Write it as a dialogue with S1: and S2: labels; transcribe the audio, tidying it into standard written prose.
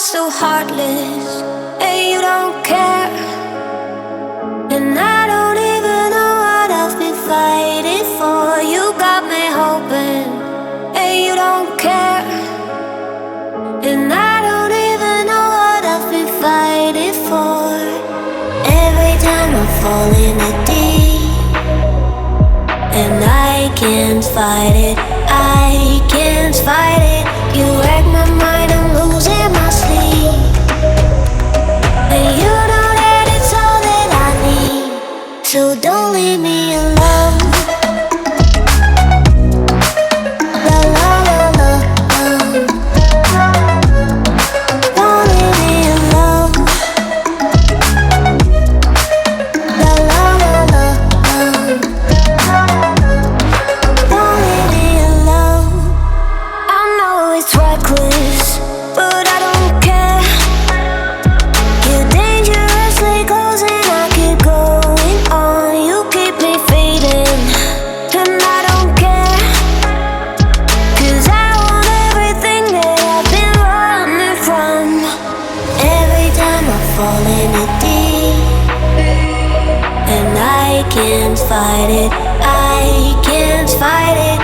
S1: so heartless, and you don't care. And I don't even know what I've been fighting for. You got me hoping, and you don't care. And I don't even know what I've been fighting for. Every time I fall in the deep, and I can't fight it, I can't fight it. You wreck my mind, I'm losing my sleep. And you know that it's all that I need, so don't leave me alone. La la la la, don't leave me alone. La la la la, don't leave me alone. I know it's reckless, but I don't care. You're dangerously close and I keep going on. You keep me fading, and I don't care. 'Cause I want everything that I've been running from. Every time I fall in it deep, and I can't fight it, I can't fight it.